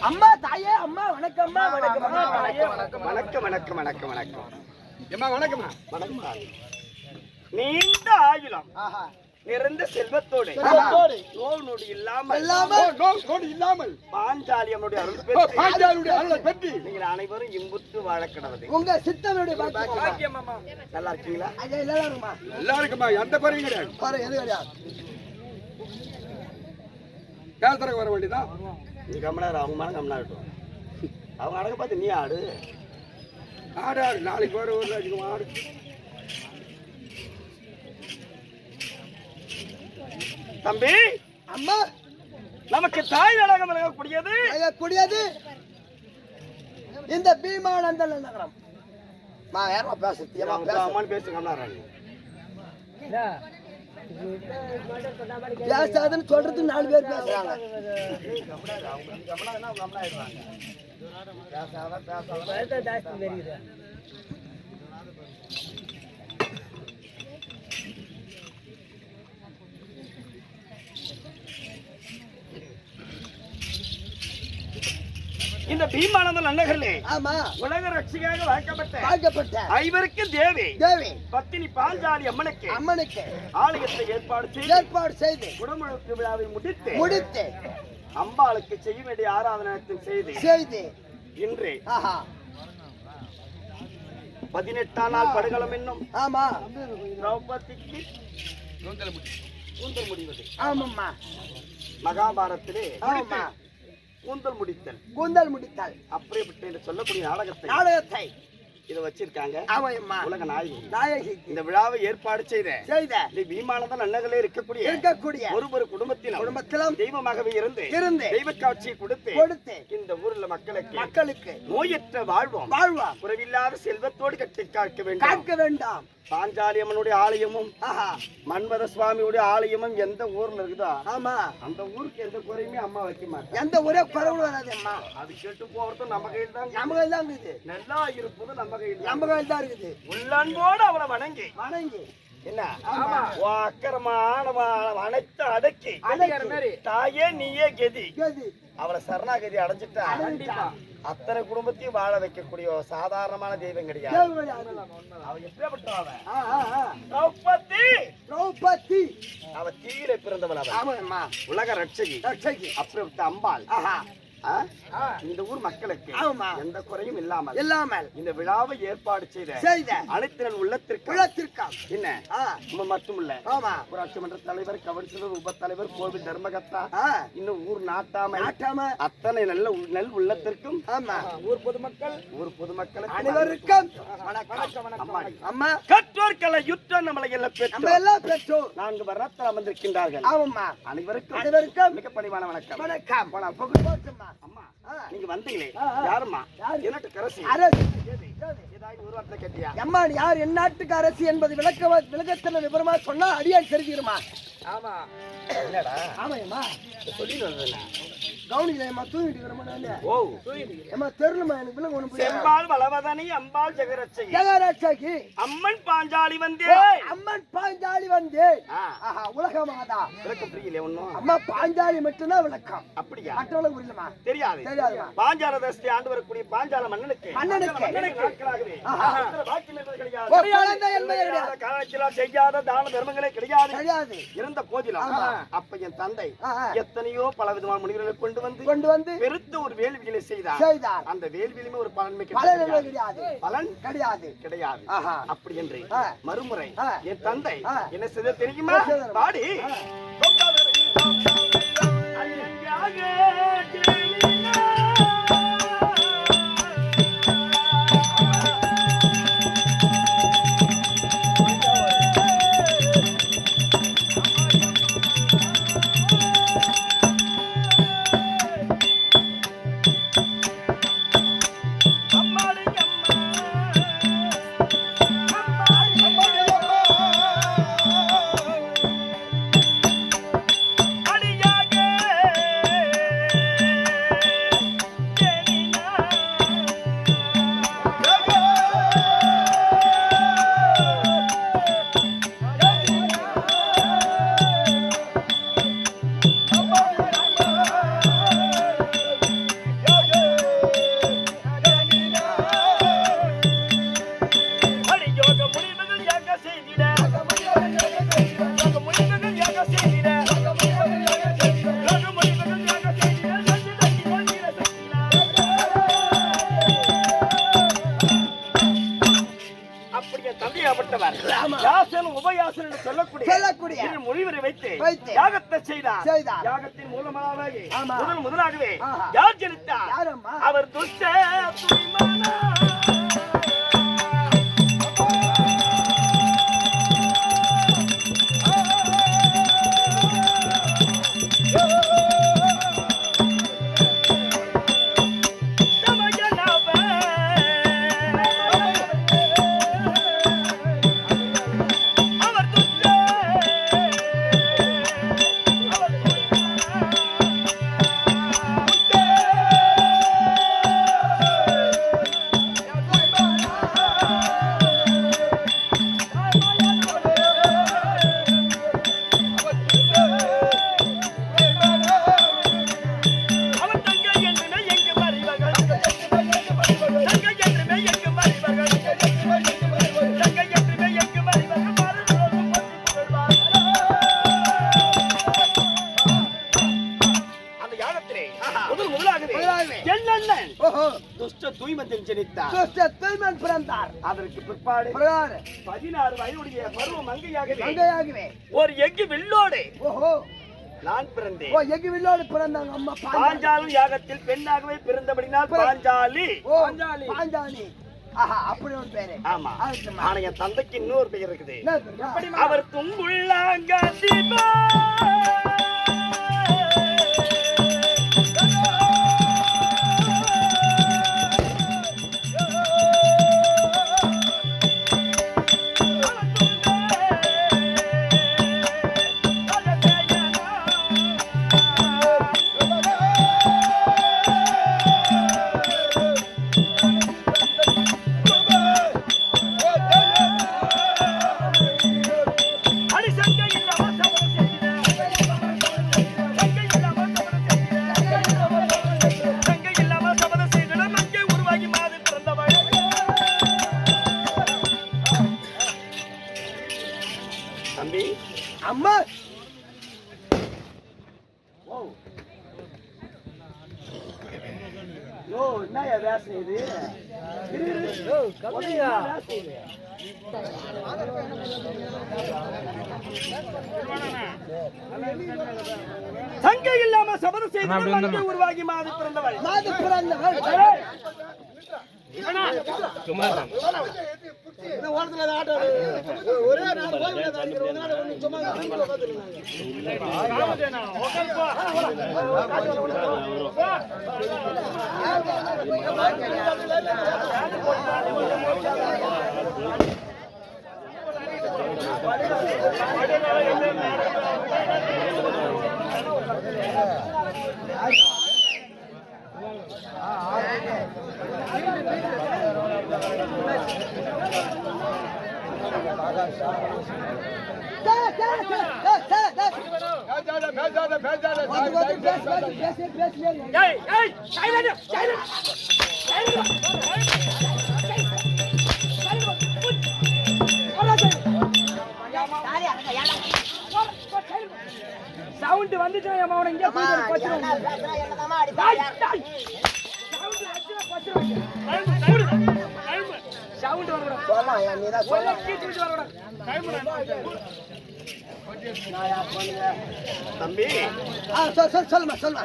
அம்மா தாயே அம்மா வணக்கம் வணக்கம் வணக்கம் வணக்கம் வணக்கம் வணக்கம் அம்மா வணக்கம்மா வணக்கம். நீண்ட ஆயுளம் நிறைந்த செல்வத்தோடு நோய் நொடி இல்லாமல் பாஞ்சாலியனுடைய அருள் பெற்று நீங்கள் அனைவரும் இன்புற்று வாழ கடவுள் உங்க சித்தனுடைய பாக்கியம். நல்லா இருக்கீங்களா? நல்லா இருக்குமா? எந்த குறையும் கிடையாது. எது கிடையாது. கேள்தரக்கு வர வேண்டியதான். நீ கம்மனாரு அவங்க மேலே கம்மனாகட்டும். அவங்க அடக்க பார்த்து நீ ஆடு ஆடு ஆடு. நாளைக்கு வர ஒரு லட்சம் ஆடு. தம்பி அம்மா நமக்கு தாய் நாடகம் கூடியது இந்த பீமானந்த நகரம். பேசுங்க. பேசாதுன்னு சொல்றது 4 பேர் பேசுறாங்க. இந்த பீமானந்த நன்னகரிலே ஆமா உலக ரட்சியாக வாய்க்கப்பட்ட ஐவருக்கு தேவி பத்தினி பாஞ்சாலி அம்மனுக்கு ஆலயத்தை ஏற்பாடு செய்து குடமுழுக்கு விழாவை முடித்து அம்பாளுக்கு செய்ய வேண்டிய ஆராதனத்தை செய்து இன்று 18ஆம் நாள் படுகளம் என்னும் ஆமா திரௌபதிக்கு கூந்தல் முடிவது. ஆமாம்மா மகாபாரத்திலே ஆமா கூந்தல் முடித்தல் முடித்தல் அப்படிப்பட்ட சொல்லக்கூடிய நாடகத்தை இத வச்சிருக்காங்க. ஆமாம்மா. உலக நாயகி. நாயகி. இந்த விழாவை ஏற்பாடு செய்த இந்த விமானதான் அன்னகளே இருக்கக்கூடிய ஒரு குடும்பத்திலும் தெய்வமாகவே இருந்து தெய்வ காட்சியை கொடுத்து இந்த ஊர்ல மக்களுக்கு நோயற்ற வாழ்வோம் குறைவில்லாத செல்வத்தோடு கட்டி காக்க வேண்டாம். பாஞ்சாலி அம்மனுடைய ஆலயமும் மன்மத சுவாமியுடைய ஆலயமும் எந்த ஊர்ல இருக்குதோ ஆமா அந்த ஊருக்கு எந்த குறையுமே அம்மா வைக்க மாட்டேன். எந்த ஊரே குறைவு வராது அம்மா. அது கேட்டு போறது நம்ம கையில் தான் இருக்குது. நல்லா இருப்பது நம்ம கையில் தான் இருக்குது. உள்ளன்போடு அவளை வணங்கி என்ன அக்கரமான அனைத்து அடக்கி தாயே நீயே கதி அவளை சரணாகதி அடைஞ்சிட்டா அத்தனை குடும்பத்தையும் வாழ வைக்கக்கூடிய சாதாரணமான தெய்வம் கிடையாது. அவ எப்படிப்பட்டவ? திரௌபதி. அவ தீயில பிறந்தவள். உலக ரட்சகி. அப்புறம் அம்பாள். இந்த ஊர் மக்களுக்கு எந்த குறையும் இல்லாமல் இந்த விழாவை ஏற்பாடு செய்த அனைத்து உள்ளத்திற்கும் என்ன மட்டுமில்ல ஊராட்சி மன்ற தலைவர், கவுன்சிலர், உப தலைவர், கோவில் தர்மகர்த்தா, இன்னும் ஊர் நாட்டாம அத்தனை நல் உள்ளத்திற்கும் ஊர் பொதுமக்கள் அனைவருக்கும் அம்மா கற்றோர்களை யுத்தம் நம்மளை எல்லாம் பெற்றோர் 4 வரத்தில் அமர்ந்திருக்கின்றார்கள். அனைவருக்கும் மிக பணிவான வணக்கம். அம்மா நீங்க வந்தீங்களே யாரும்மா? என்னாட்டுக்கு அரசி. ஒரு வார்த்தை கேட்டியா? அம்மா யார் எந்நாட்டுக்கு அரசி என்பது விளக்கத்தின விவரமா சொன்னா அடியால் தெரிஞ்சிருமா? ஆமா. என்னடா? ஆமாம்மா. சொல்லிட்டு வந்தேன். கவுனிக்கலையம்மா தூங்கிட்டு இருக்கிற. ஓ ஏம்மா தெருலமா எனக்கு விளங்க ஒண்ணு புரியல. செம்பால் வளவதனி அம்பாள் ஜெகரட்சகி அம்மன் பாஞ்சாலி வந்தே. ஆஹா உலக மாதா. விளக்கம் புரியல ஒண்ணும். அம்மா பாஞ்சாலி மட்டும்தான் விளக்கம். அப்படியா? மற்றவங்களுக்கு புரியலமா? தெரியாது. பாஞ்சால தேசத்தை ஆண்டு வரக்கூடிய பாஞ்சால மன்னனுக்கு நாட்களாகவே பாக்கியம் என்பது கிடையாது. காலத்திலாம் செய்யாத தான தர்மங்களே கிடையாது. இருந்த போதிலும் அப்ப என் தந்தை எத்தனையோ பல விதமான முனிவர்களை கொண்டு வந்து பெருத்த ஒரு வேள்விகளை செய்தார். அந்த வேள்வியிலுமே ஒரு பலன் கிடையாது. அப்படி என்று மறுமுறை என் தந்தை என்ன செய்த தெரியுமா? பாடி மொழிவரை வைத்து யாகத்தை செய்தார். யாகத்தின் மூலமாக முதலாகவே யார் ஜனித்தார்? அவர் துஷ்ட அதற்கு பிற்பாடு 16 வயதுடைய பருவ மங்கையாகவே ஒரு எஃகு வில்லோடு நான் பிறந்தேன். எஃகு வில்லோடு பிறந்தாங்க அம்மா. பாஞ்சாலி யாகத்தில் பெண்ணாகவே பிறந்தபடினால் பாஞ்சாலி. ஆஹா, அப்படி ஒரு பேரு. ஆமா. ஆகட்டும்மா. ஆனா என் தந்தைக்கு இன்னொரு பெயர் இருக்குது. என்ன பேரு? அவர் துங்குள்ளாங்காட்டி தம்பி. அம்மா ஓ யோ, என்னய்யா வேஷம் இது? கம்மியா வேஷம் இது? சங்கை இல்லாம சபதம் செய்து மங்கை உருவாகி மாது பிறந்தவள். மாது பிறந்தவள். இந்த ஓரத்துல ஆட்டோ ஒரே நாள் போய் ஒரு நாள் சும்மா சவுண்ட் வந்துட்டு இங்க சவுண்ட் தம்பி. சொல்லுமா சொல்லுமா.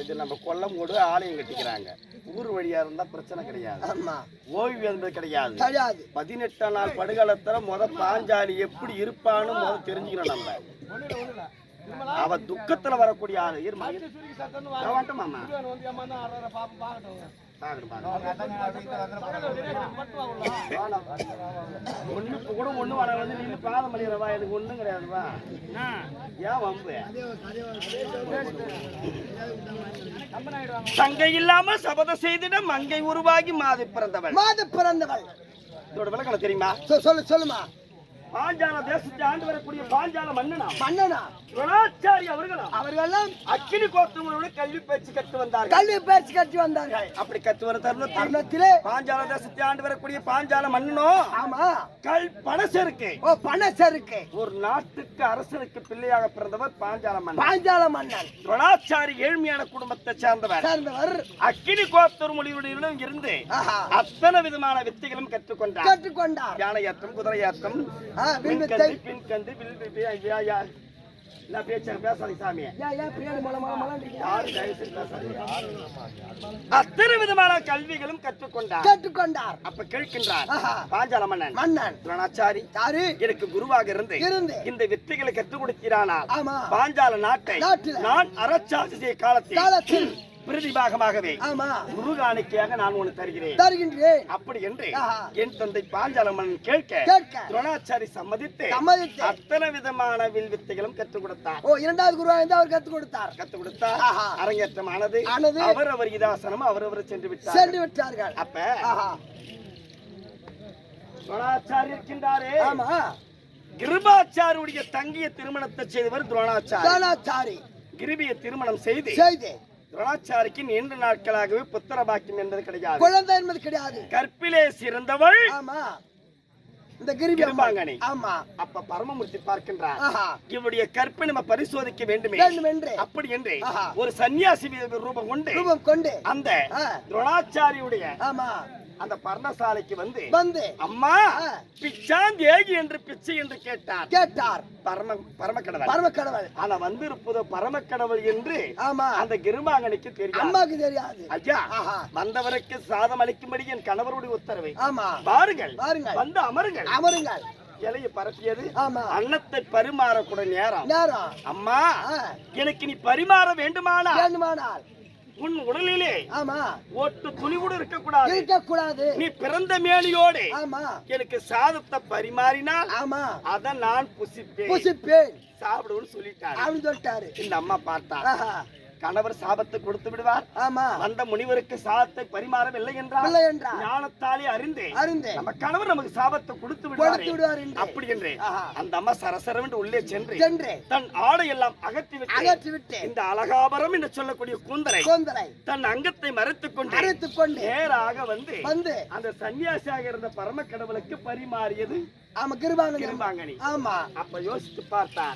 இது நம்ம கொல்லம் கூட ஆலயம் கட்டிக்கிறாங்க. ஊர் வழியா இருந்தா பிரச்சனை கிடையாது. ஆமா, ஓய்வு என்பது கிடையாது. கிடையாது. 18 நாள் படுகாலத்துல பாஞ்சாலி எப்படி இருப்பான்னு தெரிஞ்சுக்கணும் நம்ம. அவ துக்கத்துல வரக்கூடிய ஆளு. மாமா ஒண்ணுக்கு கூட ஒண்ணு வர வந்து நீங்க பாதம் பண்ணிடுறவா, எனக்கு ஒண்ணும் கிடையாதுவா. ஏன் வம்பு? சங்கை இல்லாம சபதம் செய்திட மங்கை உருவாகி மாது பிறந்தவள். மாது பிறந்தவள். இதோட விளக்கம் தெரியுமா? சொல்லுமா. பாஞ்சால தேசத்தை ஆண்டு வரக்கூடிய பாஞ்சால மன்னனா துரோணாச்சாரி அவர்களும் அக்கினி கோத்திரங்களோட கல்வி பயிற்சி கற்று வந்தார்கள். அப்படி கற்று வர தருணத்திலே பாஞ்சால தேசத்தை ஆண்டு வரக்கூடிய பாஞ்சால மன்னனோ பணசருக்கு ஒரு நாட்டுக்கு அரசனுக்கு பிள்ளையாக பிறந்தவர் பாஞ்சால மன்னன். துரோணாச்சாரி ஏழ்மையான குடும்பத்தை சேர்ந்தவர். அக்கினி கோத்திர மொழியுடன் இருந்து அத்தனை விதமான வித்தைகளும் கற்றுக்கொண்டார். யானையாற்றம், குதிரையாற்றம், பின்கண்டு, அத்தனை விதமான கல்விகளும் கற்றுக்கொண்டார். அப்ப கேட்கின்றார் பாஞ்சால மன்னன் துரோணாச்சாரி எனக்கு குருவாக இருந்து இந்த வித்தைகளை கற்றுக் கொடுக்கிறானால் பாஞ்சால நாட்டை நான் அரசாட்சி செய்ய காலத்தில் பிரதிபாகமாகவே குரு காணிக்கையாக நான் ஒன்று தருகிறேன் அப்படி என்று என் தந்தை பாஞ்சால மன்னன் கேட்க துரோணாச்சாரி சம்மதித்து அத்தனை விதமான வில் வித்தைகளும் கற்றுக் கொடுத்தார். இரண்டாவது குருவா இருந்து அவர் கற்றுக் கொடுத்தார். அரங்கேற்றம் ஆனது. அவர் இதாசனம் அவர் சென்று விட்டார்கள். அப்ப துரோணாச்சாரி இருக்கின்றாரே, கிருபாச்சாரியுடைய தங்கிய திருமணத்தை செய்தவர் துரோணாச்சாரி. கிருபியை திருமணம் செய்து துரோணாச்சாரிக்கு நீண்ட நாட்களாகவே புத்திர பாக்கியம் என்பது கிடையாது, குழந்தை என்பது கிடையாது. கற்பிலே சிறந்தவள் இந்த கிருபாங்கனி. அப்ப பரமமூர்த்தி பார்க்கின்றார், இவருடைய கற்பை நம்ம பரிசோதிக்க வேண்டுமே. அப்படி என்று ஒரு சன்னியாசி ரூபம் கொண்டு அந்த துரோணாச்சாரியுடைய அந்த பர்ணசாலைக்கு வந்து வந்து அம்மா பிச்சான் தேகி என்று பிச்சை என்று கேட்டார் பரமக்கடவுள். ஆனா வந்திருப்பதோ பரமக்கடவுள் என்று ஆமா அந்த கிருமாங்கனிக்கு தெரியும், அம்மாக்கு தெரியாது. ஐயா வந்தவருக்கு சாதம் அளிக்கும்படி என் கணவருடைய உத்தரவை. ஆமா பாருங்கள் பாருங்கள், வந்து அமருங்கள். அமருங்கள். இலையை பரப்பியது. ஆமா அன்னத்தை பரிமாறக்கூட நேரம். அம்மா எனக்கு நீ பரிமாற வேண்டுமானால் உன் உடலிலே ஆமா ஒட்டு துணி கூட இருக்கக்கூடாது. நீ பிறந்த மேனியோடு ஆமா எனக்கு சாதத்தை பரிமாறினால் ஆமா அத நான் புசிப்பேன் சாப்பிடுன்னு சொல்லிட்டாரு. இந்த அம்மா பார்த்தா கணவர் சாபத்தை கொடுத்து விடுவார். ஆமா வந்த முனிவருக்கு சாபத்தை பரிமாறவில்லை என்றால் ஞானத்தாலே அறிந்து நம்ம கணவர் நமக்கு சாபத்தை கொடுத்து விடுவார் அப்படி என்று அந்த அம்மா சரசரவென்று உள்ளே சென்று தன் ஆடை எல்லாம் அகற்றிவிட்டு இந்த அலகாபரம் என்று சொல்லக்கூடிய கூந்தலை தன் அங்கத்தை மறைத்துக் கொண்டு நேராக வந்து அந்த சன்னியாசியாக இருந்த பரம கடவுளுக்கு பரிமாறியது. ஆமா கிருபாங்கனி. ஆமா அப்ப யோசித்து பார்த்தா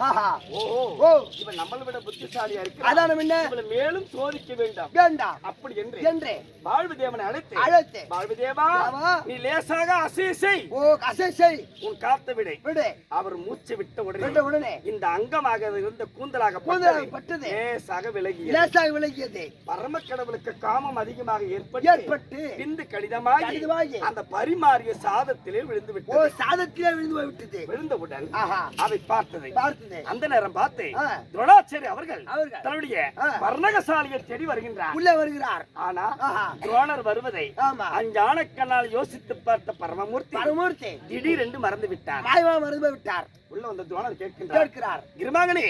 இவன் நம்மளை விட புத்திசாலியா இருக்கு, அதான இவளை மேலும் சோதிக்க வேண்டாம் அப்படி என்று வாழ்வு தேவனை அழைத்து வாழ்வு தேவா நீ லேசாக அசை உன் காத்த விடை. அவர் மூச்சு விட்ட உடனே இந்த அங்கமாக இருந்த கூந்தலாக பட்டது லேசாக விலகியது. பரம கடவுளுக்கு காமம் அதிகமாக ஏற்பட்டு பிந்து கடிதமாகி அந்த பரிமாறிய சாதத்திலே விழுந்து விட்டது. விழுந்தவுடன் அதை பார்த்தது. அந்த நேரம் பார்த்து துரோணாச்சாரி அவர்கள் தன்னுடைய வர்ணகசாலியை தேடி வருகிறார். ஆனா துரோணர் வருவதை அஞ்ஞானக்கண்ணால் யோசித்து பார்த்த பரமமூர்த்தி திடீரென்று மறந்து விட்டார். உள்ள வந்து துரோணர் கேட்கிறார், கிருமாங்கனி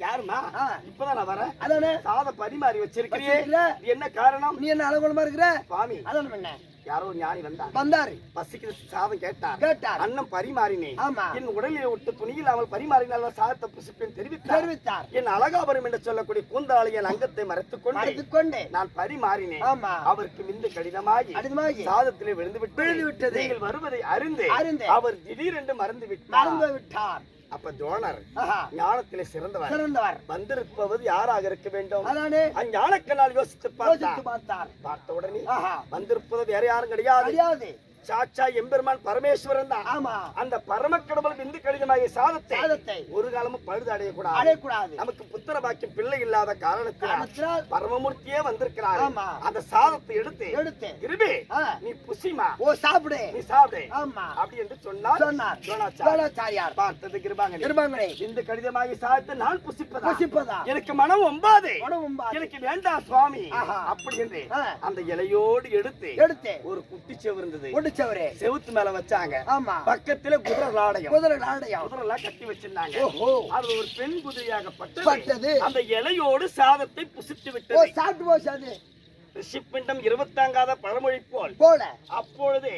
யாருமா? இப்பதான் நான் வரேன். அதானே சாத பரிமாறி வச்சிருக்கிறீங்க, என்ன காரணம்? நீ என்ன அலங்கோலமா இருக்கிற? சுவாமி அதான என்ன யாரோ ஞானி வந்தாரு. பசிக்கு சாதம் கேட்டார். அன்னம் பரிமாறினேன். என் உடலில் விட்டு துணியில்லாமல் பரிமாறினால் சாதத்தை புசிப்பேன் தெரிவித்தார். என் அலகாபுரம் என்று சொல்லக்கூடிய கூந்தாளி என் அங்கத்தை மறைத்துக் கொண்டு நான் பரிமாறினேன். அவருக்கு மிந்து கடிதமாகி சாதத்திலே விழுந்து விட்டது. நீங்கள் வருவதை அறிந்து அவர் திடீரென்று மறந்து விட்டார். அப்ப துரோணர் ஞானத்திலே சிறந்தவர். வந்திருப்பது யாராக இருக்க வேண்டும்? அஞ்ஞானக்கண்ணால் யோசித்து பார்த்த உடனே வந்திருப்பது வேற யாரும் கிடையாது, சாட்சா எம்பெருமான் பரமேஸ்வரன் தான். அந்த பரமக்கடவுள் இந்து கடிதமாகிய சாதத்தை ஒரு காலமும் பழுது அடையக்கூடாது. நமக்கு புத்திர பாக்கியம் பிள்ளை இல்லாத காரணத்தினால் பரமமூர்த்தியே வந்திருக்கிறார். அந்த சாதத்தை எடுத்து இருபே நீ புசிமா, சாப்பிடு அப்படி என்று சொன்னார். பார்த்தது கிருபாங்கனி. இந்த கடிதமாகிய சாதத்தை நான் புசிப்பதா எனக்கு மனம் ஒம்பாது, எனக்கு வேண்டாம் சுவாமி அப்படி என்று அந்த இலையோடு எடுத்து ஒரு குட்டி செவு இருந்தது, செவுத்து மேல வச்சாங்க. பக்கத்துல குதிரை எல்லாம் கட்டி வச்சிருந்தாங்க. அது ஒரு பெண் குதிரையாக பட்டது. அந்த இலையோடு சாதத்தை புசித்து விட்டது. ரிஷிப்பிண்டம் 20 பழமொழி போல அப்பொழுது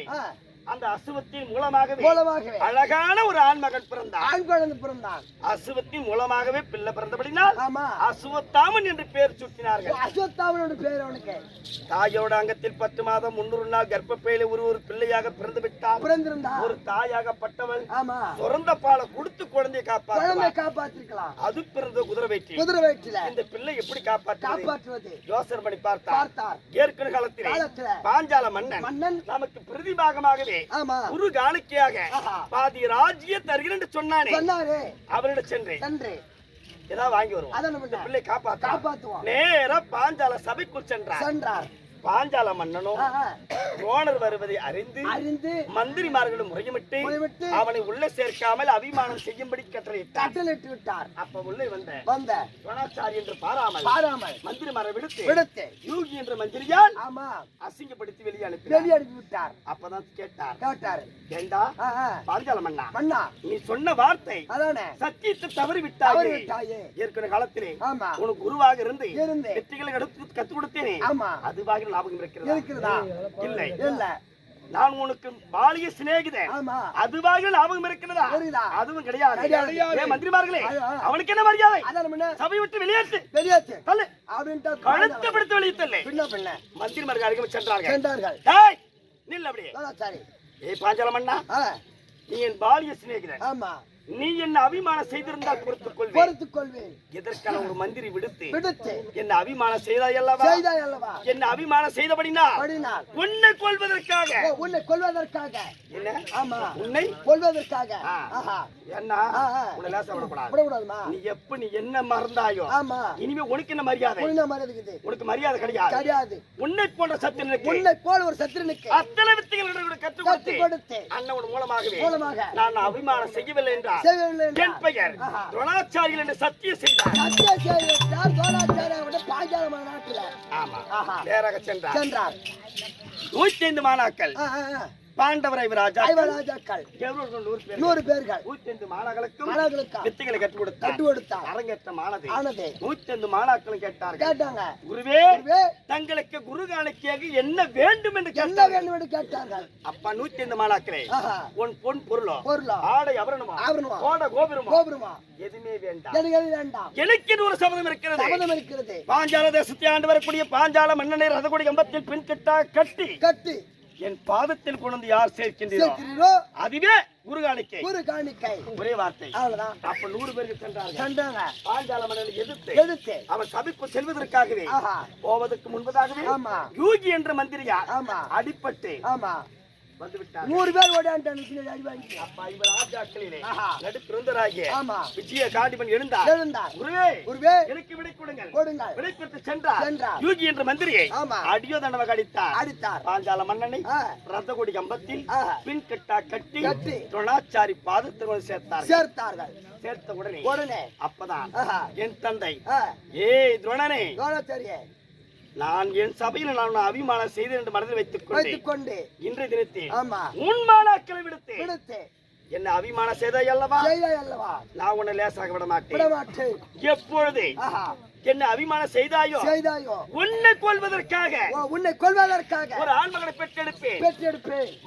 அந்த அசுவத்தின் மூலமாகவே அழகான ஒரு ஆண்மகன் பிறந்தான். அசுவத்தின் மூலமாகவே பிள்ளை பிறந்தபடினால் அசுவத்தாமன் என்று பெயர் சூட்டினார்கள். தாயோட அங்கத்தில் 10 மாதம் 300 நாள் கர்ப்பப்பையில ஒரு பிள்ளையாக பிறந்து விட்டார். ஒரு தாயாகப்பட்டவள் பிறந்த பாலை கொடுத்து குழந்தையை காப்பாற்றிருக்கலாம். அது பிறந்த குதிரை வயிற்றில் இந்த பிள்ளை எப்படி காப்பாற்றுவது? யோசனை பண்ணி பார்த்தார். ஏற்கனவே காலத்தில் பாஞ்சால மன்னன் நமக்கு பிரதிபாகமாகவே ஒரு காணிக்கையாக பாதி ராஜ்ய தருகிறேன் என்று சொன்னானே, அவரிடம் சென்று ஏதாவது வாங்கி வருவோம், பிள்ளை காப்பாற்றுவோம். நேரா பாஞ்சால சபைக்குள் சென்றார். பாஞ்சால மன்னனும் துரோணர் வருவதை அறிந்து மந்திரிமார்களும் முறையிட்டு அவனை உள்ள சேர்க்காமல் அபிமானம் செய்யும்படி கட்டளையிட்டு விட்டார். அப்ப உள்ளே வந்த துரோணாச்சாரி என்று பாராமல் மந்திரிமாரை விடுத்து யூகி என்ற மந்திரியால் அசிங்கப்படுத்தி வெளியே அனுப்பி விட்டார். அப்பதான் கேட்டார், ஏண்டா பாஞ்சால மன்னா நீ சொன்ன வார்த்தை சத்தியத்தை தவறி விட்டாயே. ஏற்கனவே காலத்திலே உனக்கு குருவாக இருந்து வெற்றிகளை கற்றுக் கொடுத்தேனே, அதுவாக ஞாபகம் இருக்கிறதா? இல்லை. நான் உனக்கு பாலிய சிநேகிதன், அதுவாக ஞாபகம் இருக்கிறதா? அதுவும் கிடையாது. மந்திரிமார்களே, அவனுக்கு என்ன மரியாதை? சபை விட்டு வெளியேற்று, கழுத்தை பிடித்து வெளியிட்டல்ல. மந்திரிமார்கள் அருகே சென்றார்கள். நில் அப்படியே. ஏ பாஞ்சால மன்னா, நீ என் பாலிய சிநேகிதன், நீ என்ன அபிமானம் செய்திருந்தால் பொறுத்துக் கொள்வேன். எதற்கான ஒரு மந்திரி விடுத்து என்ன அபிமானம் செய்தாய் அல்லவா? என்ன அபிமானம் செய்தபடினால் உன்னை கொல்வதற்காக என்ன? ஆமா, உன்னை கொல்வதற்காக. என்ன உன்னை லேச விடக்கூடாது. நீ எப்ப நீ என்ன மறந்தாயோ இனிமே உனக்கு என்ன மரியாதை? உனக்கு மரியாதை கிடையாது. உன்னை போன்ற சத்திரனுக்கு அத்தனை வித்தைகள் கற்றுக் கொடுத்து அண்ணன் மூலமாக நான் அபிமானம் செய்யவில்லை என்றார். என் பெயர் துரோணாச்சாரிகள் என்று சத்தியம் செய்தார். நேராக சென்றார். 105 மாணாக்கள் பாண்டவரை ராஜாக்கள் 100 பேர்கள் 105 மாணாக்களுக்கும் வித்தைகளை கற்றுக் கொடுத்தார். அரங்கேற்றம் ஆனது. 105 மாணாக்களும் கேட்டாங்க, குருவே தங்களுக்கு குரு காணிக்கையாக என்ன வேண்டும் என்று கேட்டார்கள். அப்பா 105 மாணாக்களே, உன் பொன் பொருளோ ஆடை ஆபரணமோ கோட கோபுரமோ எதுவுமே வேண்டாம். எனக்கு ஒரு சபதம் இருக்கிறது. பாஞ்சால தேசத்தை ஆண்டு வரக்கூடிய பாஞ்சால மன்னனை ரதகுடி கம்பத்தில் பின் கட்டி என் பாதத்தில் கொண்டு யார் சேர்க்கின்றீரோ அதுவே குரு காணிக்கை. ஒரே வார்த்தை. அப்ப 100 பேருக்கு சென்றாங்க. பாஞ்சால மன்னனை எதிர்த்து அவன் சபைக்கு செல்வதற்காகவே போவதற்கு முன்பதாகவே யூகி என்ற மந்திரியா அடிபட்டு வந்து விட்டார். 100 பேர் ஓடாண்டாங்க. அப்பா இவர் ராஜாக்களிலே நடுப்பிறந்தராகிய விஜய காண்டிபன் எழுந்தார். குருவே எனக்கு விடை கொடுங்கள். விடை பெற்று சென்றார். யூகி என்ற மந்திரியை அடியோ தண்டமாக அடித்தார். பாஞ்சால மன்னனை ரதகுடி கம்பத்தில் பின் கட்டி துரோணாச்சாரி பாதத்தில் சேர்த்தார்கள். சேர்த்த உடனே அப்பதான் என் தந்தை ஏய் துரோணாச்சாரியே, நான் என் சபையில் நான் அபிமானம் செய்தேன் என்று மனதில் வைத்துக் கொண்டு இன்றைய தினத்தில் உன் மாணாக்களை விடுத்து என்ன அபிமானம் செய்தாய் அல்லவா? நான் உன்னை லேசாக விட மாட்டேன். எப்பொழுது என்ன அபிமானம் செய்தாயோ உன்னை கொல்வதற்காக ஒரு ஆண்மகனை பெற்றெடுப்பேன்.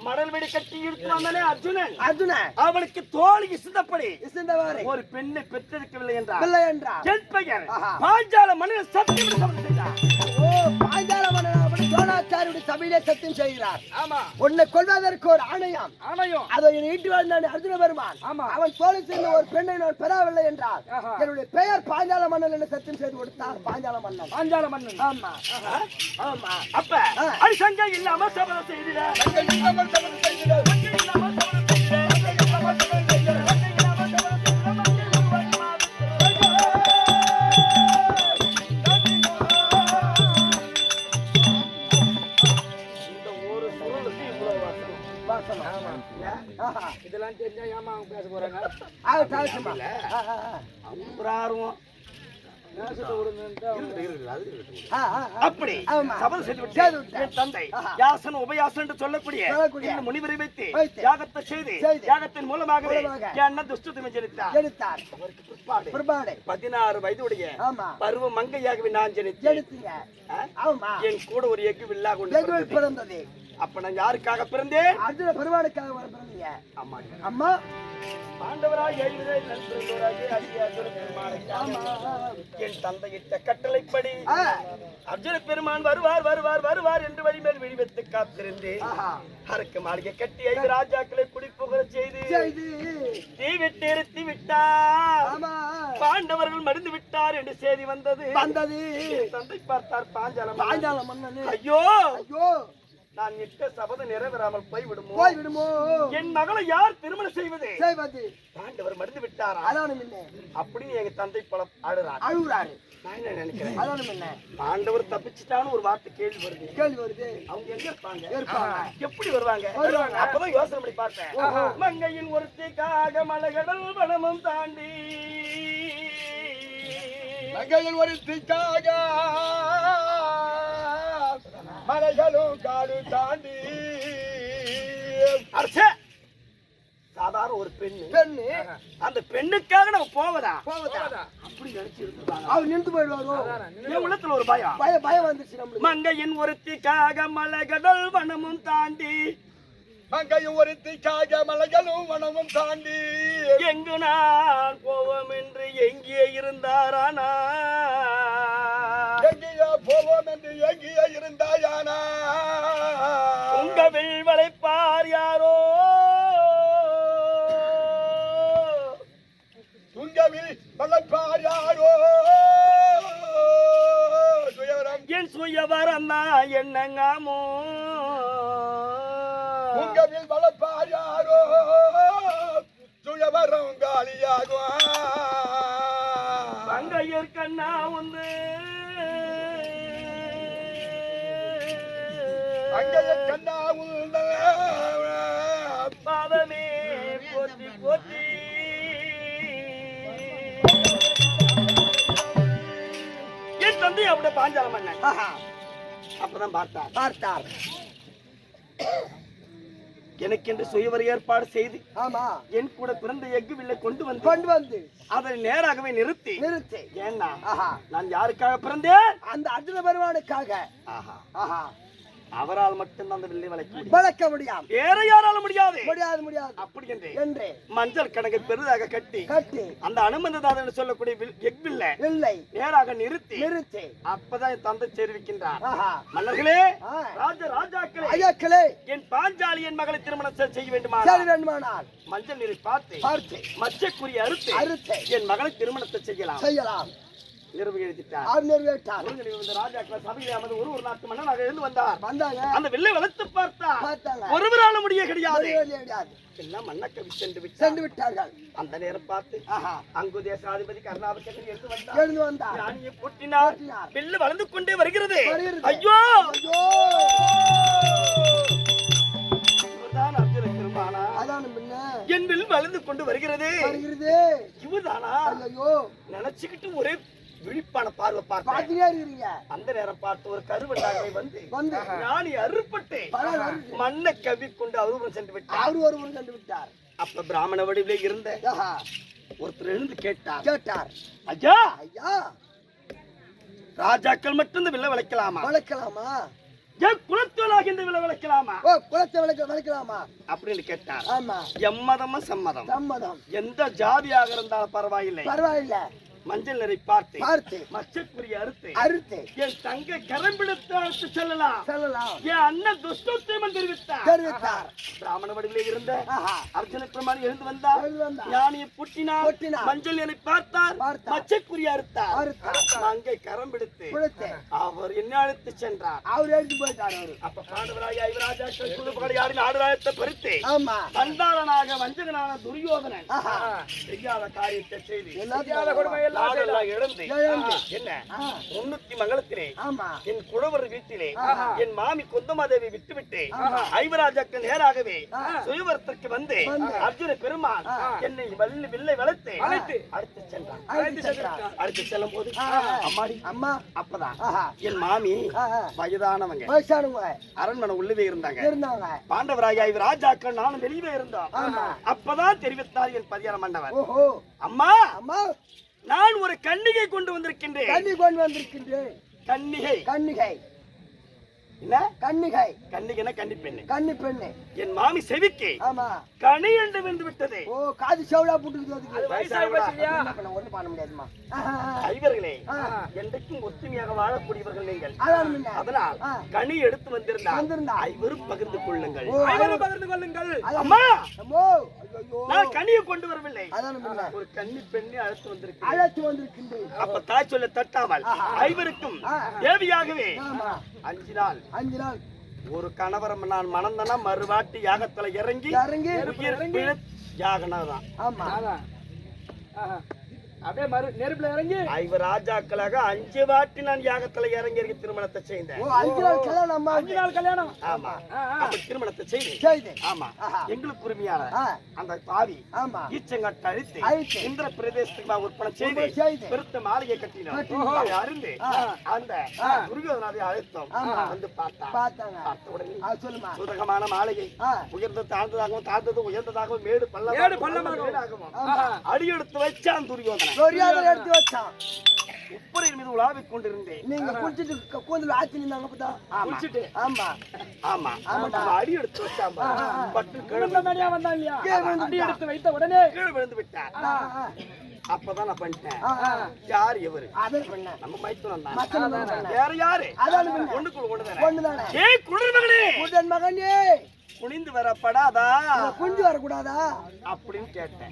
மடல் வெடி கட்டி இருக்கிறானே அர்ஜுனன் அவளுக்கு தோழி சிந்தப்படி ஒரு பெண்ணை பெற்றெடுக்கவில்லை என்றார். என் பெயர் பாஞ்சால மன்னன் சத்தியம் செய்தார். பாஞ்சால மன்னன் துரோணாச்சாரியுடைய சபையிலே சத்தியம் செய்கிறார். உன்னை கொல்வதற்கு ஒரு ஆணையம் அதை ஈட்டு வாழ்ந்தான் அர்ஜுன பெருமான். அவன் தோழி சேர்ந்த ஒரு பெண்ணை நான் பெறவில்லை என்றார். என்னுடைய பெயர் பாஞ்சால மன்னன் என்று சத்தியம் செய்து கொடுத்தார். பாஞ்சால மன்னன். ஆமா. அப்ப அரிசங்க இல்லாம சபதம் செய்திட இதெல்லாம் தெரிஞ்சா ஏமா அவங்க பேச போறாங்க? அப்படி தந்தை யாசன் உபயாசன் என்று சொல்லக்கூடிய முனிவரை வைத்து யாகத்தை செய்து யாகத்தின் மூலமாகவே என்ன துஷ்டத்தை ஜனித்தார். 16 வயதுடைய பருவ மங்கையாகவே நான் ஜனித்தேன். என் கூட ஒரு எஃகு வில்லா கொண்டு பிறந்தது. அப்ப நான் யாருக்காக பிறந்தேன்? அர்ஜுன பெருமானுக்காக பிறந்தீங்க. அம்மா பாண்டவராய் என் தந்தையிட்ட கட்டளைப்படி அர்ஜுன பெருமான் வருவார் என்று வழிமேல் விழிவெத்து காத்திருந்தேன். அரக்கு மாளிகை கட்டி 5 ராஜாக்களை குடிப்புகழ செய்து தீவிட்டு எரித்து விட்டார். பாண்டவர்கள் மடிந்து விட்டார் என்று செய்தி வந்தது. தந்தை பார்த்தார் பாஞ்சால மன்னன். ஐயோ நான் இட்ட சபதம் நிறைவேறாமல் போய்விடுமோ? என் மகளை யார் திருமணம் செய்வது? பாண்டவர் மடிந்து விட்டாரா? அப்படின்னு எங்க தந்தை பல அழுறாரு. நான் என்ன நினைக்கிறேன், பாண்டவர் தப்பிச்சுட்டான்னு ஒரு வார்த்தை கேள்வி வருது. அவங்க எங்க இருப்பாங்க? எப்படி வருவாங்க? அப்பதான் யோசனை பண்ணி பார்த்தேன். மங்கையின் ஒருத்திக்காக மலைகடல் வனமும் தாண்டி மங்கையின் ஒருத்திக்காக மலைகளும் காடு தாண்டி சாதாரண ஒரு பெண்ணு அந்த பெண்ணுக்காக நம்ம போவதா அப்படி நினைச்சிருந்தாங்க. அவர் நின்று போயிடுவாரோ என் உள்ளத்துல ஒரு பயம் வந்துச்சு. மங்கையின் ஒருத்திக்காக மலைகள் வனமும் தாண்டி மங்கையும் ஒருத்திக்காக மலைகளும் வனமும் தாண்டி எங்கு நான் போவோம் என்று எங்கே இருந்தாரானா? எங்கேயா போவோம் என்று எங்கேயே இருந்தாயானா? உங்க வில்வளைப்பார் யாரோ என்னங்காமோ உங்களில் வளர்ப்பார் யாரோ சுயவரம் காலியாகும் மங்கையர் கண்ணா வந்து அங்கைய கண்ணா உள்ள பாதமே போற்றி போற்றி என் தந்தை அப்படி பாஞ்சால மன்னன் அப்பதான் பார்த்தார் எனக்கென்று சுயவர் ஏற்பாடு செய்து ஆமா என் கூட பிறந்த எஃகு வில்லை கொண்டு வந்து அதை நேராகவே நிறுத்தி ஏன்னா நான் யாருக்காக பிறந்தேன்? அந்த அர்ஜுன பெருமானுக்காக. அவரால் மட்டும்தான் அந்த வில்லை வளைக்க முடியும், வேற யாராலும் முடியாது. அப்படி என்று மஞ்சள் கணக்கை பெரிதாக கட்டி அந்த அனுமந்ததாதன் சொல்லக்கூடிய வில்லை நேராக நிறுத்தி அப்பதான் என் தந்தை தெரிவிக்கின்றார். மன்னர்களே, ராஜாக்களே, என் பாஞ்சாலி என் மகளை திருமணம் செய்ய வேண்டுமானால் மஞ்சள் நீரை பார்த்து மச்சக்குரிய அறுத்து என் மகளை திருமணத்தை செய்யலாம். ஒரு நாட்டு மன்னனாக இருந்து வந்தார். அந்த வில்லை வளர்த்து பார்த்தார். ஒருவரால முடிய கிடையாது. எல்லாம் மன்னக்கவி சென்று விட்டார்கள். அந்த நேரம் பார்த்து அங்கு தேசாதிபதி கர்ணாபதி எழுந்து வந்தார். ராணியை பூட்டினார். வில்லு வளர்ந்து கொண்டே வருகிறது. ஐயோ, இவர்தான் அர்ஜுன பெருமானா? என் வில் வளர்ந்து கொண்டு வருகிறது. இவர்தானா? நினைச்சுக்கிட்டு ஒரே விழிப்பான பார்வை பார்த்து அந்த நேரம் பார்த்து ஒரு கருவண்டாகை வந்து ராணி அறுப்பட்டு மண்ணை கவி கொண்டு அவரும் சென்று விட்டார். அப்ப பிராமண வடிவிலே இருந்த ஒருத்தர் எழுந்து கேட்டார், ஐயா, ராஜாக்கள் மட்டும் இந்த வில்லை வளைக்கலாமா? குலத்தோலாக இந்த விலை வளைக்கலாமா? அப்படின்னு கேட்டார். எம்மதமும் சம்மதம். எந்த ஜாதியாக இருந்தாலும் பரவாயில்லை. மஞ்சள் நிறை பார்த்து மச்சக்குரிய அறுத்து என் தங்கை கரம்பிடித்து அழைத்து செல்லலாம். என் அண்ணன் துஷ்டோத்தேமன் தெரிவித்தார். பிராமண வடிவிலே இருந்த அர்ஜுன பெருமான் எழுந்து வந்தார். ஞானியை புட்டினார். மஞ்சள் நிறை பார்த்தார். மச்சக்குரிய அறுத்தார். மங்கை கரம்பிடித்து அவர் என்ன அழைத்து சென்றார். அப்ப பாண்டவராய ராஜாக்கள் குழுப்படையாடி நாடுராயத்தை பறித்து சந்தாரனாக வஞ்சகனான துரியோதனன் செய்யாத காரியத்தை செய்து மங்களத்திலே என் குழவர் வீட்டிலே என் மாமி குந்தமாதேவி விட்டுவிட்டு ஐவராஜாக்கள் நேராகவே சுயவரத்திற்கு வந்து அர்ஜுன பெருமான் என்னை வில்லை வளர்த்து அழைத்து சென்றார். அழைத்து செல்லும் போது அம்மா அப்பதான் என் மாமி வயதானவங்க அரண்மனை உள்ளவே இருந்தாங்க. பாண்டவராய ராஜாக்கள் நானும் வெளியே இருந்தோம். அப்பதான் தெரிவித்தார் என் பதியார மன்னவர், அம்மா, நான் ஒரு கன்னிகை கொண்டு வந்திருக்கின்றேன். கன்னிகை என்ன? கன்னிகைனா கன்னி பெண்ணு. என் மாமி செவிக்கு கனி என்று வந்து விட்டது. காது செவடா போட்டுக்கிட்டு ஒண்ணு பண்ண முடியாதுமா. ஐவர்களே, என்றைக்கும் ஒத்துமையாக வாழக்கூடியவர்கள் நீங்கள். அதனால் கனி எடுத்து வந்திருந்தால் ஐவரும் பகிர்ந்து கொள்ளுங்கள். அம்மா, நான் கனியை கொண்டு வரவில்லை, ஒரு கன்னி பெண்ணை அழைத்து வந்திருக்கின்றேன். அப்ப தாய் சொல்ல தட்டாமல் ஐவருக்கும் தேவியாகவே 5 நாள் ஒரு கணவரம் நான் மணந்தனா மறுவாட்டி யாகத்துல இறங்கி யாகனாதான். அப்படியே நெருப்புல இறங்கி ஐவர் ராஜாக்களாக 5 வாட்டி நான் யாகத்துல இறங்கி திருமணத்தை செய்தேன். 5 நாள் கல்யாணம். ஆமா, திருமணத்தை செய்தேன். ஆமா, எங்களுக்கு உரிமையான அந்த பாவி ஈச்சங்கட்டை அழித்து இந்திர பிரதேசத்துக்கு விற்பனை செய்து பெருத்த மாளிகை கட்டினோம். அருந்து அந்த துரியோதனாவை அழைத்தோம். வந்து பார்த்த உடனே சுதகமான மாளிகை உயர்ந்த தாழ்ந்ததாகவும் தாழ்ந்தது உயர்ந்ததாகவும் மேடு பள்ளமாகவும் அடியெடுத்து வச்சான் துரியோதனை. எடுத்து வச்சான். உப்பரின் மீது உலாவிக் கொண்டிருந்தேன். நீங்க குளிச்சிட்டு கூந்தல் ஆச்சி நின்னாங்க. அடி எடுத்து வச்சான். பட்டு கிழமை வந்தாங்க. அடி எடுத்து வைத்த உடனே கீழே விழுந்து விட்டார். அப்பதான் நான் பண்ணிட்டேன். யார் இவரு? நம்ம மைத்துனன் தான். வேற யாரு? ஒண்ணுக்குள்ள ஒண்ணுதானே. ஏய் குளிர் மகனே, குனிந்து வரப்படாதா? குனிந்து வரக்கூடாதா அப்படின்னு கேட்டேன்.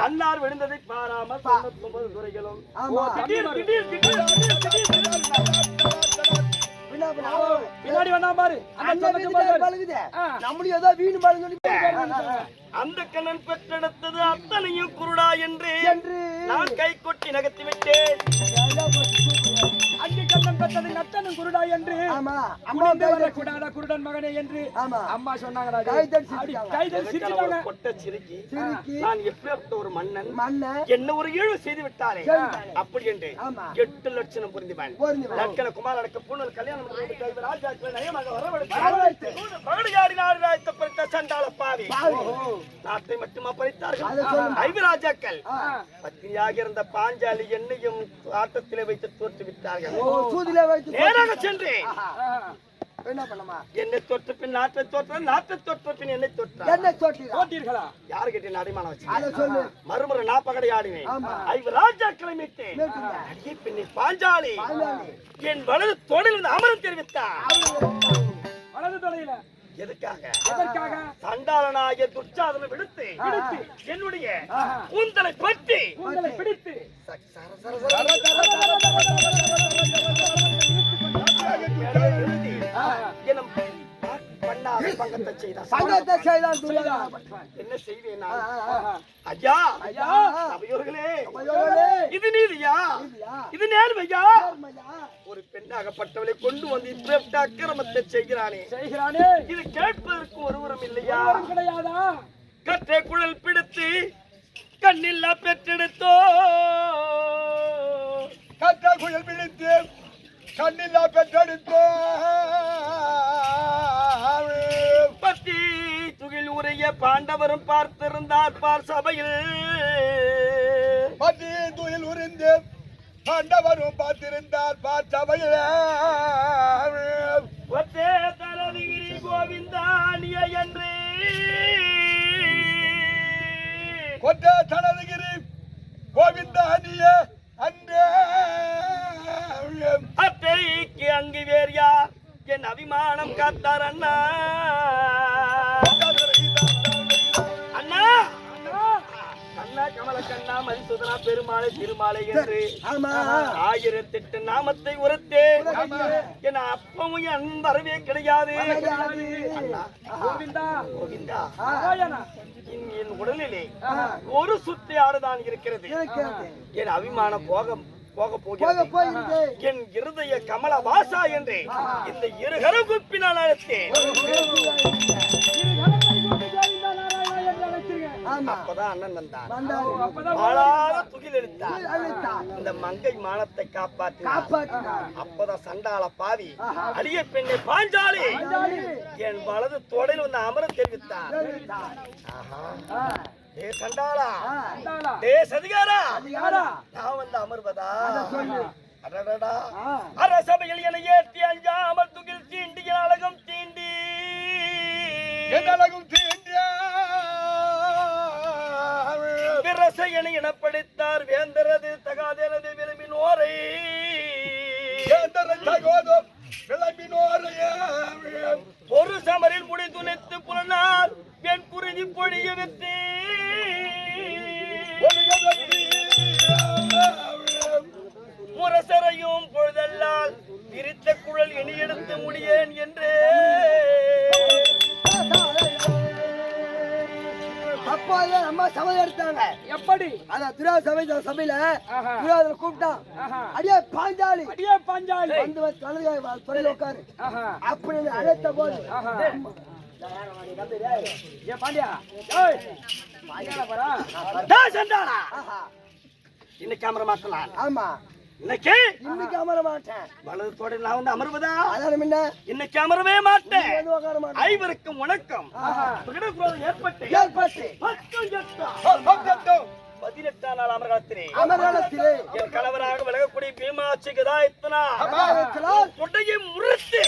அன்னார் விழுந்ததை பாராமல் 99 துறைகளும் என்ன பண்ணுவோம் பின்னாடி வேணா பாரு அந்த பழுகுதே நம்மளும் ஏதோ வீணு பாருங்க அந்த கண்ணன் பெற்றெடுத்தது அத்தனையும் குருடா என்று நான் கை கொட்டி நகர்த்தி விட்டேன். அங்கே கண்ணன் பெற்றது நத்தனும் குருடா என்று அம்மா கூடாத குருடன் மகனே என்று அம்மா சொன்னாங்க. நான் எப்பேற்பட்ட ஒரு மன்னன் என்ன ஒரு இழிவு செய்து விட்டாரே அப்படி என்று 8 லட்சம் புரிந்துவேன். லட்சண குமார் அடக்க பூணல் கல்யாணம் நயமாக வரவழைத்து பறித்த சண்டாள பாவி நாட்டை மட்டுமா பறித்தார்கள். 5 ராஜாக்கள் பத்தினியாக இருந்த பாஞ்சாலி என்னையும் ஆட்டத்திலே வைத்து தோற்று விட்டார்கள். நேராக சென்று என்னை தொற்று பின் நாட்டை தோற்ற நாட்டை தொற்ற பின் என்னை தோற்றீர்களா யாரு கேட்டீங்க அடிமானம் வச்சு மறுமுறை நான் பகடை ஆடினேன். 5 ராஜாக்களை மீட்டேன். பின்னி பாஞ்சாலி என் வலது தொடையில் அமரம் தெரிவித்தார். வலது தொடையில எதுக்காக சண்டாளனாகிய துர்ச்சாதனை விடுத்து என்னுடைய கூந்தலை பற்றி பிடித்து என்ன செய்வேன் ஐயா சபையோர்களே, இது நீதியா இது நேர்மையா? ஒரு பெண்ணாகப்பட்டவளை கொண்டு வந்து இப்ப அக்கிரமத்தை செய்கிறானே இது கேட்பதற்கு ஒருவரும் இல்லையா? கிடையாதா? கற்றை குழல் பிடித்து கண்ணில்லா பெற்றெடுத்தோ கற்றை குழல் பிடித்து கண்ணில்லா பெற்றெடுத்தோ பத்தி துகில் உரைய பாண்டவரும் பார்த்திருந்தார் பார் சபையில். பத்தி துகில் உரிந்து பாண்டவரும் பார்த்திருந்தார் பார் சபையில். ஒத்தே தரவிகிரி கோவிந்தானிய என்று கொட்டே தனதுகிரி கோவிந்தானிய அன்றே அத்தைக்கு அங்கு வேறு யார் என் அபிமானம் காத்தார் அண்ணா. அண்ணா கண்ணா கமல கண்ணா மதிசுதனா பெருமாளை திருமாலை என்று 1008 நாமத்தை உரைத்தே என் அப்பவும் என் வரவே கிடையாது. கோவிந்தா கோவிந்தா என் உடலிலே ஒரு சுத்தி ஆடுதான் இருக்கிறது. என் அபிமானம் போக போகிறது. என் இருதய கமல வாசா என்று இந்த இருகர குப்பினால் அழைத்தேன். அப்பதான் அண்ணன் வந்தான். துகில் எடுத்தார். இந்த மங்கை மானத்தை காப்பாற்றினார். அப்பதான் சண்டாள பாவி அடிய பெண்ணை பாஞ்சாலி என் வலது தோடையில் வந்து அமர தெரிவித்தார். ஏ சண்டாளா ஏ சதிகாரா நான் வந்து அமர்வதா? அரசபையில் என ஏற்றி அஞ்சாமல் துகில் தீண்டி அழகும் தீண்டி விரசையனை எனப்படுத்தார் வேந்தரது தகாதெனது விரும்பினோரை ஒரு சமரில் முடி துணைத்து புலனார் பெண் குருதி பொழிய விட்டு முரசரையும் பொழுதல்லால் விரித்த குழல் இனி எடுத்து முடியேன் என்று அப்போது அம்மா சபை எடுத்தாங்க. எப்படி? அதான் துரியோதன சபையில துரியோதன கூப்பிட்டான். அடியே பாஞ்சாலி வந்து தொழில் உட்காரு அப்படின்னு அழைத்த போது இன்னைக்கு அமர மாட்டலாம். ஆமா இன்னைக்கு அமர மாட்டேன். வலது தோட நான் வந்து அமர்வதா? இன்னைக்கு அமரவே மாட்டேன். 5வருக்கும் வணக்கம். ஏற்பட்டு 18ஆம் நாள் அமர்காலத்திலே என் கணவராக விலகக்கூடிய பீமாட்சிக்கு தான் இத்தனா தொடையை முறித்து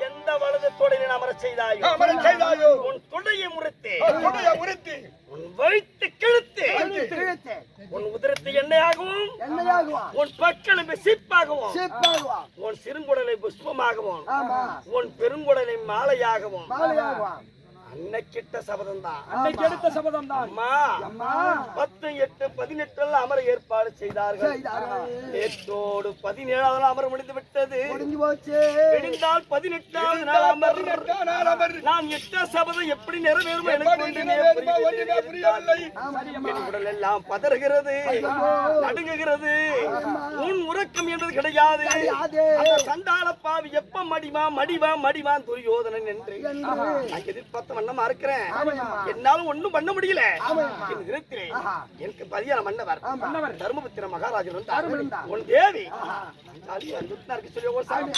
எந்த வலது தொடையை அமர செய்தாயோ உன் தொடையை முறித்து உன் வயிற்று கிழித்து உன் உதிரத்தை எண்ணெயாகவும் உன் பற்களை சிப்பாகவும் உன் சிறுங்குடலை புஷ்பமாகவும் உன் பெருங்குடலை மாலையாகவும் அன்னைக்கிட்ட சபதம் தான். அன்னைக்கு எடுத்த சபதம் தான். அம்மா 10, 8, 18 அமர ஏற்பாடு செய்தார்கள். நேற்றோடு 17வது நாள் அமர் முடிந்து விட்டது. முடிஞ்சு போச்சு. விடிந்தால் 18வது நாள் அமர். நான் இட்ட சபதம் எப்படி நிறைவேறும் எனக்கு ஒன்றுமே புரியவில்லை. என் உடல் எல்லாம் பதறுகிறது, நடுங்குகிறது. உன் உறக்கம் என்பது கிடையாது. அந்த சண்டாள பாவி எப்ப மடிவான் துரியோதனன் என்று நான் எதிர்பார்த்த வண்ணமா இருக்கிறேன். என்னாலும் ஒண்ணும் பண்ண முடியல. என் நிலத்திலே எனக்கு பதியான மன்னவர் தர்மபுத்திர மகாராஜர் வந்தார். உன் தேவி சொல்லி